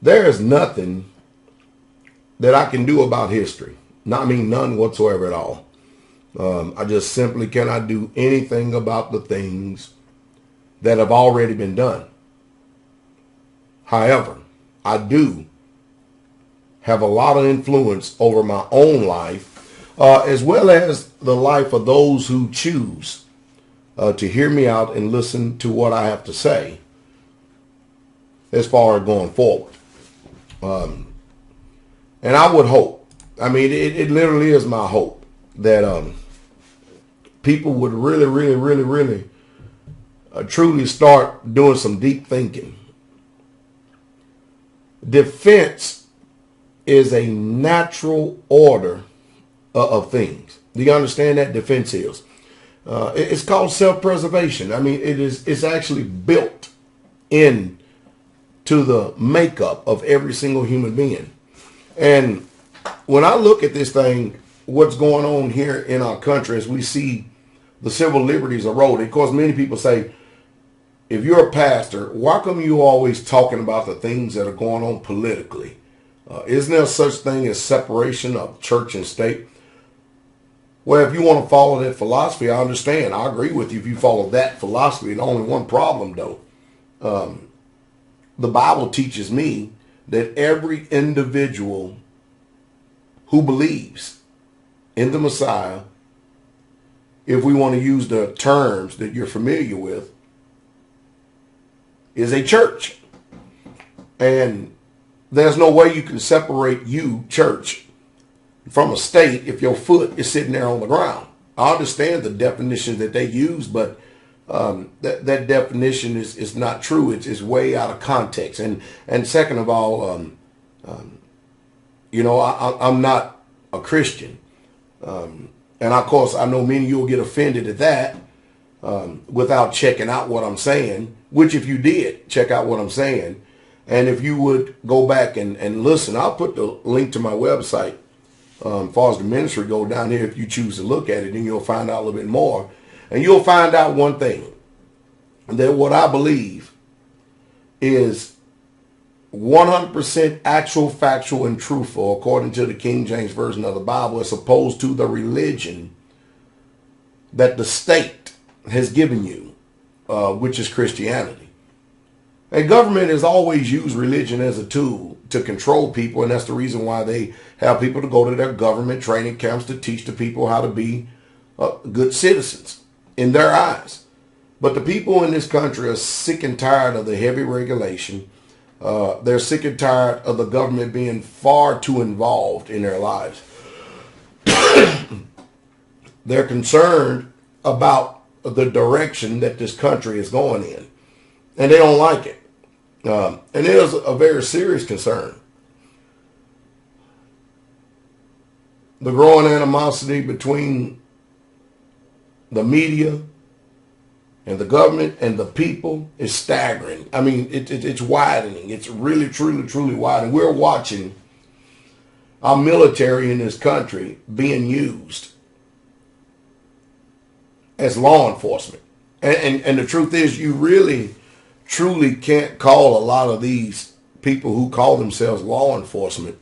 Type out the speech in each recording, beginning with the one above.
there is nothing that I can do about history. I mean, none whatsoever at all. I just simply cannot do anything about the things that have already been done. However, I do have a lot of influence over my own life, as well as the life of those who choose to hear me out and listen to what I have to say as far as going forward. And I would hope, I mean, it literally is my hope that people would really truly start doing some deep thinking. Defense is a natural order of things. Do you understand that? Defense is. It's called self-preservation. I mean, it's actually built in to the makeup of every single human being. And when I look at this thing, what's going on here in our country as we see the civil liberties eroded, of course, many people say, if you're a pastor, why come you always talking about the things that are going on politically? Isn't there such thing as separation of church and state? Well, if you want to follow that philosophy, I understand. I agree with you if you follow that philosophy. The only one problem, though, the Bible teaches me that every individual who believes in the Messiah, if we want to use the terms that you're familiar with, is a church. And there's no way you can separate you, church, from a state if your foot is sitting there on the ground. I understand the definition that they use, but that definition is not true. It's way out of context. And second of all, I'm not a Christian. And of course, I know many of you will get offended at that without checking out what I'm saying, which if you did check out what I'm saying, and if you would go back and listen, I'll put the link to my website as far as the ministry go down here. If you choose to look at it, then you'll find out a little bit more. And you'll find out one thing, that what I believe is 100% actual, factual, and truthful according to the King James Version of the Bible, as opposed to the religion that the state has given you, which is Christianity. And government has always used religion as a tool to control people, and that's the reason why they have people to go to their government training camps to teach the people how to be good citizens in their eyes. But the people in this country are sick and tired of the heavy regulation. They're sick and tired of the government being far too involved in their lives. They're concerned about the direction that this country is going in, and they don't like it. And it is a very serious concern. The growing animosity between the media and the government and the people is staggering. I mean, it's widening. It's really, truly widening. We're watching our military in this country being used as law enforcement. And the truth is, you really, truly can't call a lot of these people who call themselves law enforcement.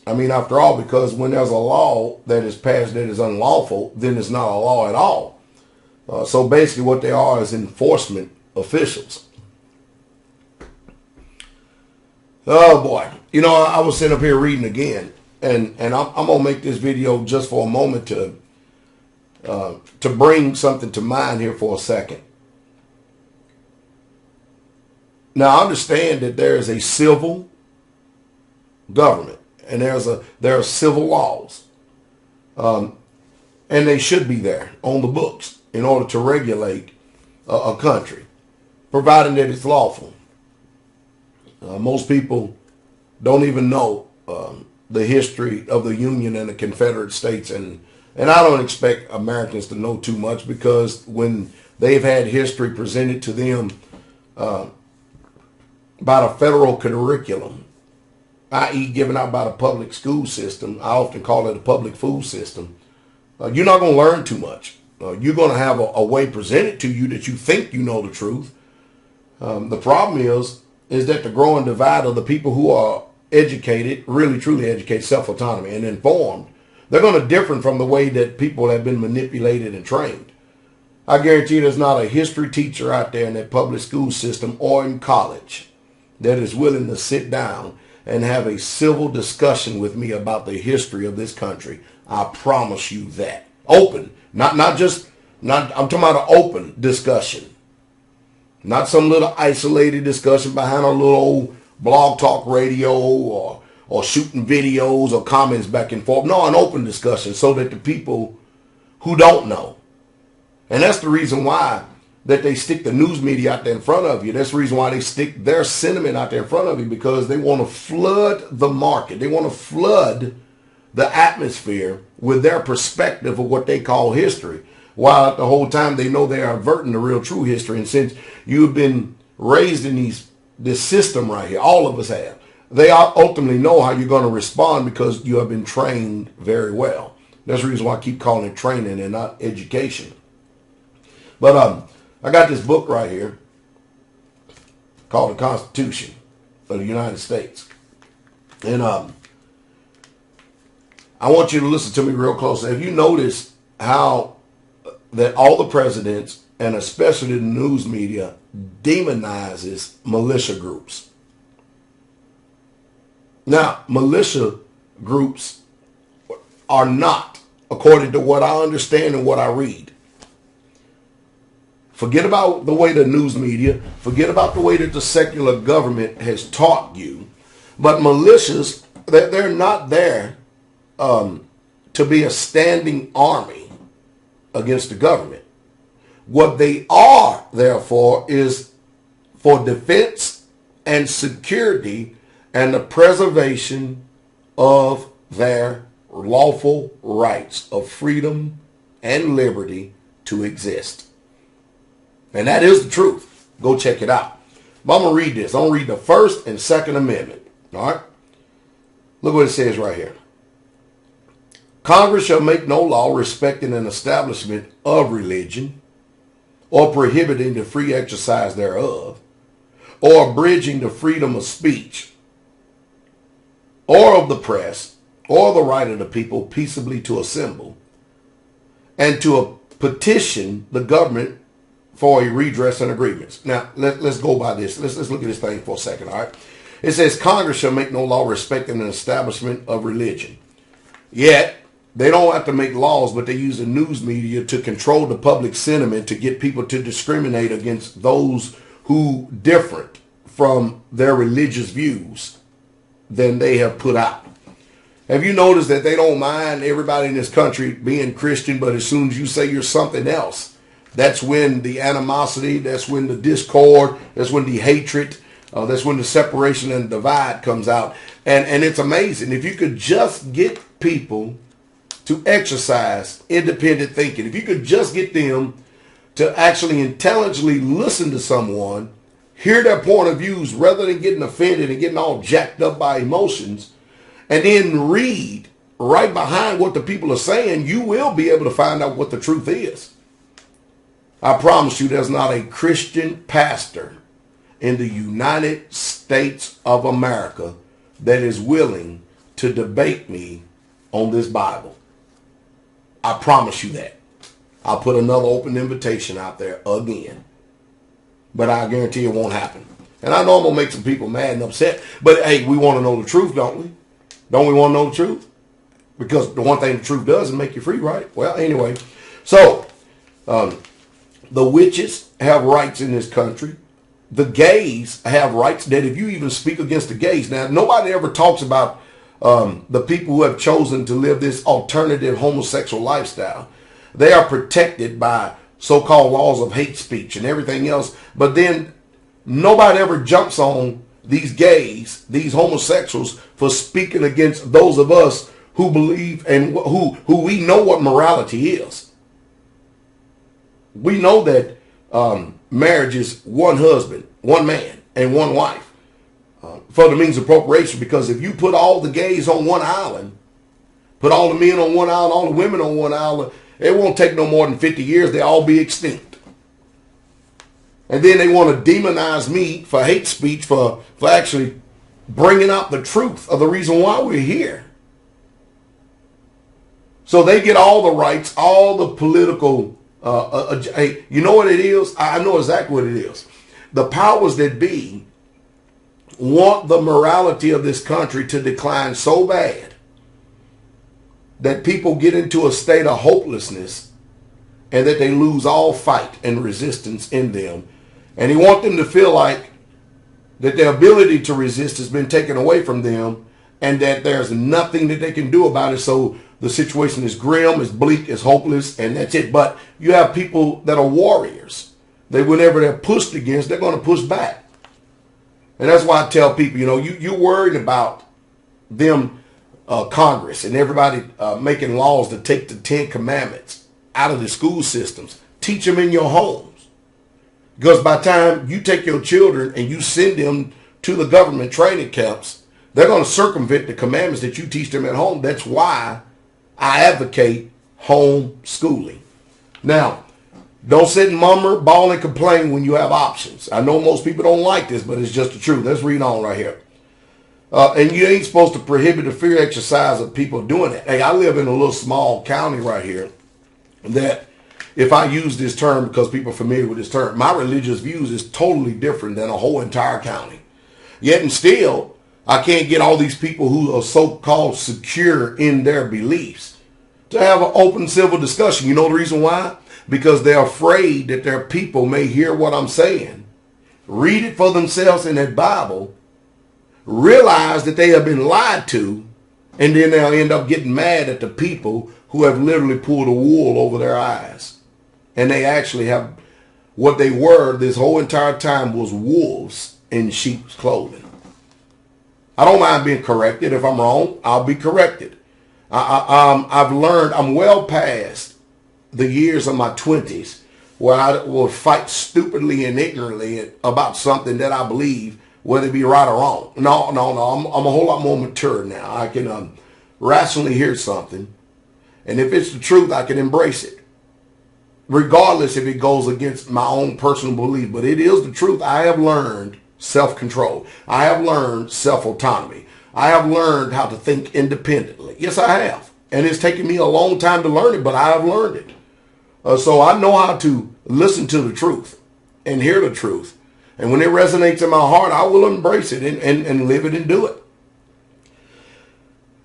I mean, after all, because when there's a law that is passed that is unlawful, then it's not a law at all. So basically what they are is enforcement officials. Oh boy. You know, I was sitting up here reading again, and I'm going to make this video just for a moment to bring something to mind here for a second. Now, I understand that there is a civil government, and there are civil laws, and they should be there on the books in order to regulate a country, providing that it's lawful. Most people don't even know the history of the Union and the Confederate States, and I don't expect Americans to know too much, because when they've had history presented to them by the federal curriculum, i.e. given out by the public school system, I often call it a public food system, you're not going to learn too much. You're going to have a way presented to you that you think you know the truth, The problem is that the growing divide of the people who are educated, really truly educated, self-autonomy, and informed, they're going to differ from the way that people have been manipulated and trained. I guarantee there's not a history teacher out there in that public school system or in college that is willing to sit down and have a civil discussion with me about the history of this country. I promise you that. Open. I'm talking about an open discussion. Not some little isolated discussion behind a little old blog talk radio or shooting videos or comments back and forth. No, an open discussion so that the people who don't know. And that's the reason why that they stick the news media out there in front of you. That's the reason why they stick their sentiment out there in front of you, because they want to flood the market. They want to flood the atmosphere with their perspective of what they call history, while the whole time they know they are averting the real true history. And since you've been raised in this system right here, all of us have, they ultimately know how you're going to respond because you have been trained very well. That's the reason why I keep calling it training and not education. But I got this book right here called The Constitution of the United States. And I want you to listen to me real close. Have you noticed how that all the presidents, and especially the news media, demonizes militia groups? Now, militia groups are not, according to what I understand and what I read. Forget about the way the news media, forget about the way that the secular government has taught you. But militias, they're not there to be a standing army against the government. What they are, therefore, is for defense and security and the preservation of their lawful rights of freedom and liberty to exist. And that is the truth. Go check it out. But I'm going to read this. I'm going to read the First and Second Amendment. All right? Look what it says right here. Congress shall make no law respecting an establishment of religion, or prohibiting the free exercise thereof, or abridging the freedom of speech, or of the press, or the right of the people peaceably to assemble, and to petition the government for a redress and agreements. Now, let's go by this. Let's look at this thing for a second, all right? It says, Congress shall make no law respecting an establishment of religion. Yet, they don't have to make laws, but they use the news media to control the public sentiment, to get people to discriminate against those who different from their religious views than they have put out. Have you noticed that they don't mind everybody in this country being Christian, but as soon as you say you're something else, that's when the animosity, that's when the discord, that's when the hatred, that's when the separation and divide comes out. And it's amazing. If you could just get people to exercise independent thinking, if you could just get them to actually intelligently listen to someone, hear their point of views rather than getting offended and getting all jacked up by emotions, and then read right behind what the people are saying, you will be able to find out what the truth is. I promise you there's not a Christian pastor in the United States of America that is willing to debate me on this Bible. I promise you that. I'll put another open invitation out there again. But I guarantee it won't happen. And I know I'm going to make some people mad and upset. But hey, we want to know the truth, don't we? Don't we want to know the truth? Because the one thing the truth does is make you free, right? Well, anyway. So, the witches have rights in this country. The gays have rights that if you even speak against the gays. Now, nobody ever talks about the people who have chosen to live this alternative homosexual lifestyle. They are protected by so-called laws of hate speech and everything else. But then nobody ever jumps on these gays, these homosexuals, for speaking against those of us who believe and who we know what morality is. We know that marriage is one husband, one man, and one wife for the means of procreation. Because if you put all the gays on one island, put all the men on one island, all the women on one island, it won't take no more than 50 years. They'll all be extinct. And then they want to demonize me for hate speech, for actually bringing out the truth of the reason why we're here. So they get all the rights, all the political, hey, you know what it is? I know exactly what it is. The powers that be want the morality of this country to decline so bad that people get into a state of hopelessness and that they lose all fight and resistance in them. And he wants them to feel like that their ability to resist has been taken away from them and that there's nothing that they can do about it. So the situation is grim, is bleak, is hopeless, and that's it. But you have people that are warriors. Whenever they're pushed against, they're going to push back. And that's why I tell people, you're worried about them, Congress and everybody making laws to take the 10 Commandments out of the school systems. Teach them in your homes. Because by the time you take your children and you send them to the government training camps, they're going to circumvent the commandments that you teach them at home. That's why I advocate home schooling. Now, don't sit and murmur, bawl, and complain when you have options. I know most people don't like this, but it's just the truth. Let's read on right here. And you ain't supposed to prohibit the fear exercise of people doing it. Hey, I live in a little small county right here that, if I use this term because people are familiar with this term, my religious views is totally different than a whole entire county. Yet and still, I can't get all these people who are so-called secure in their beliefs to have an open civil discussion. You know the reason why? Because they're afraid that their people may hear what I'm saying, read it for themselves in that Bible, realize that they have been lied to, and then they'll end up getting mad at the people who have literally pulled the wool over their eyes. And they actually have, what they were this whole entire time was wolves in sheep's clothing. I don't mind being corrected. If I'm wrong, I'll be corrected. I've learned, I'm well past the years of my 20s where I will fight stupidly and ignorantly about something that I believe, whether it be right or wrong. No. I'm a whole lot more mature now. I can rationally hear something. And if it's the truth, I can embrace it, regardless if it goes against my own personal belief. But it is the truth. I have learned self-control. I have learned self-autonomy. I have learned how to think independently. Yes, I have. And it's taken me a long time to learn it, but I have learned it. So I know how to listen to the truth and hear the truth. And when it resonates in my heart, I will embrace it and live it and do it.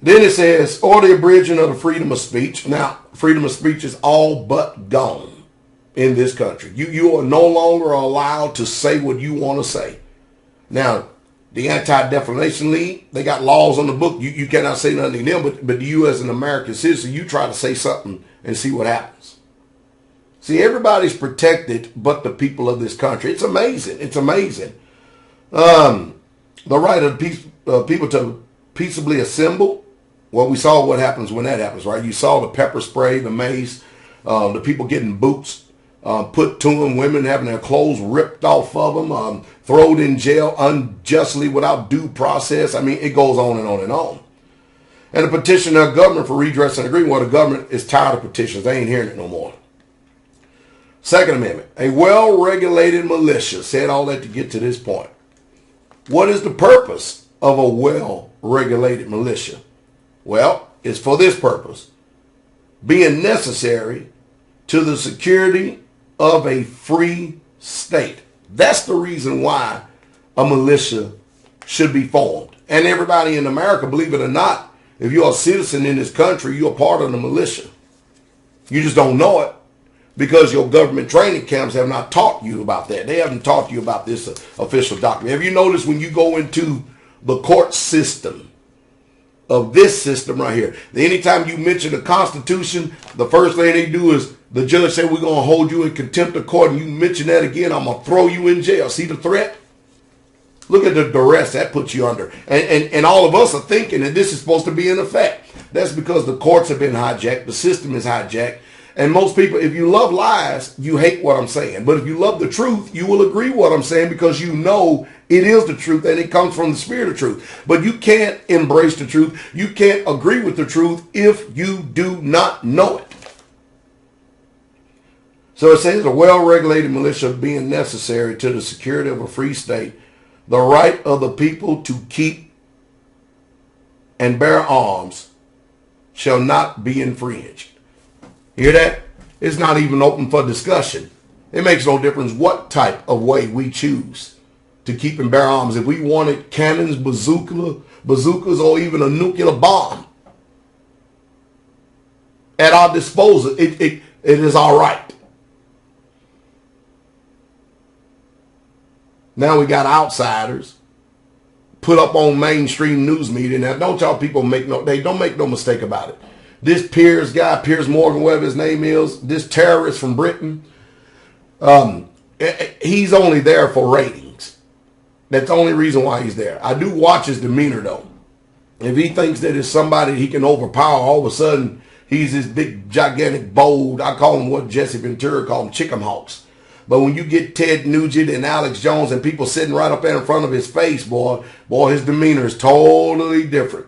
Then it says, or the abridging of the freedom of speech. Now, freedom of speech is all but gone in this country. You are no longer allowed to say what you want to say. Now, the Anti-Defamation League, they got laws on the book. You cannot say nothing to them, but you as an American citizen, you try to say something and see what happens. See, everybody's protected but the people of this country. It's amazing. It's amazing. The right of people to peaceably assemble. Well, we saw what happens when that happens, right? You saw the pepper spray, the mace, the people getting boots put to them, women having their clothes ripped off of them, thrown in jail unjustly without due process. I mean, it goes on and on and on. And a petition of government for redress and agreement. Well, the government is tired of petitions. They ain't hearing it no more. Second Amendment, a well-regulated militia. Said all that to get to this point. What is the purpose of a well-regulated militia? Well, it's for this purpose, being necessary to the security of a free state. That's the reason why a militia should be formed. And everybody in America, believe it or not, if you're a citizen in this country, you're a part of the militia. You just don't know it because your government training camps have not taught you about that. They haven't taught you about this official document. Have you noticed when you go into the court system of this system right here, anytime you mention the Constitution, the first thing they do is the judge say, we're going to hold you in contempt of court, and you mention that again, I'm going to throw you in jail. See the threat? Look at the duress that puts you under. And all of us are thinking that this is supposed to be in effect. That's because the courts have been hijacked. The system is hijacked. And most people, if you love lies, you hate what I'm saying. But if you love the truth, you will agree with what I'm saying because you know it is the truth and it comes from the spirit of truth. But you can't embrace the truth. You can't agree with the truth if you do not know it. So it says a well-regulated militia being necessary to the security of a free state, the right of the people to keep and bear arms shall not be infringed. Hear that? It's not even open for discussion. It makes no difference what type of way we choose to keep and bear arms. If we wanted cannons, bazookas, or even a nuclear bomb at our disposal, it is all right. Now we got outsiders put up on mainstream news media. Now, don't y'all people don't make no mistake about it. This Piers Morgan, whatever his name is, this terrorist from Britain, he's only there for ratings. That's the only reason why he's there. I do watch his demeanor, though. If he thinks that it's somebody he can overpower, all of a sudden, he's this big, gigantic, bold, I call him what Jesse Ventura called him, chicken hawks. But when you get Ted Nugent and Alex Jones and people sitting right up there in front of his face, boy, his demeanor is totally different.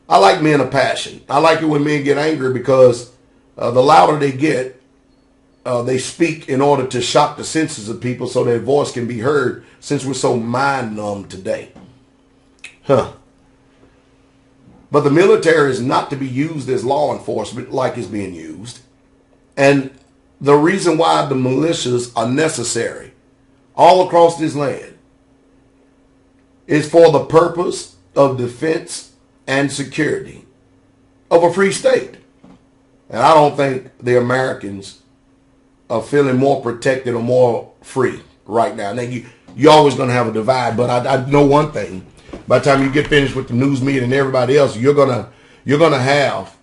I like men of passion. I like it when men get angry because the louder they get, they speak in order to shock the senses of people so their voice can be heard, since we're so mind-numb today. But the military is not to be used as law enforcement like it's being used. And the reason why the militias are necessary all across this land is for the purpose of defense and security of a free state. And I don't think the Americans are feeling more protected or more free right now. Now, you're always going to have a divide, but I know one thing. By the time you get finished with the news media and everybody else, you're gonna have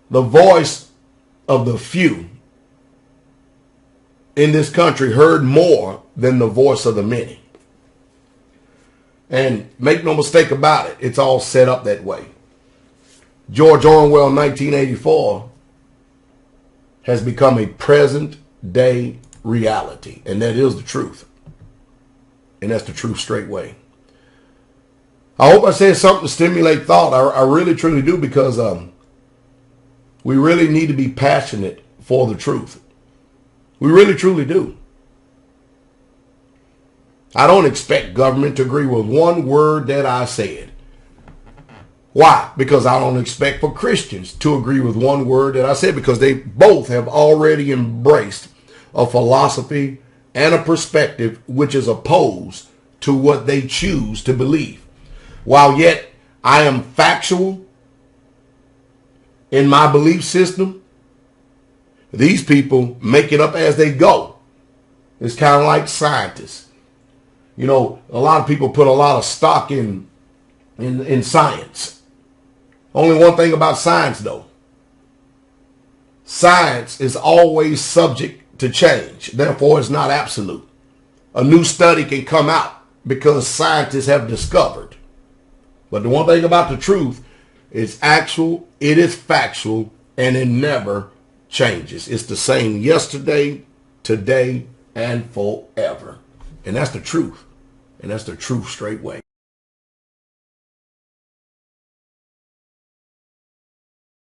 the voice of the few in this country heard more than the voice of the many. And make no mistake about it, it's all set up that way. George Orwell, 1984, has become a present day reality. And that is the truth. And that's the truth straight way. I hope I said something to stimulate thought. I really, truly do, because we really need to be passionate for the truth. We really, truly do. I don't expect government to agree with one word that I said. Why? Because I don't expect for Christians to agree with one word that I said, because they both have already embraced a philosophy and a perspective which is opposed to what they choose to believe. While yet I am factual in my belief system, these people make it up as they go. It's kind of like scientists. You know, a lot of people put a lot of stock in science. Only one thing about science, though. Science is always subject to change. Therefore, it's not absolute. A new study can come out because scientists have discovered. But the one thing about the truth, it's actual, it is factual, and it never changes. It's the same yesterday, today, and forever. And that's the truth. And that's the truth straight way.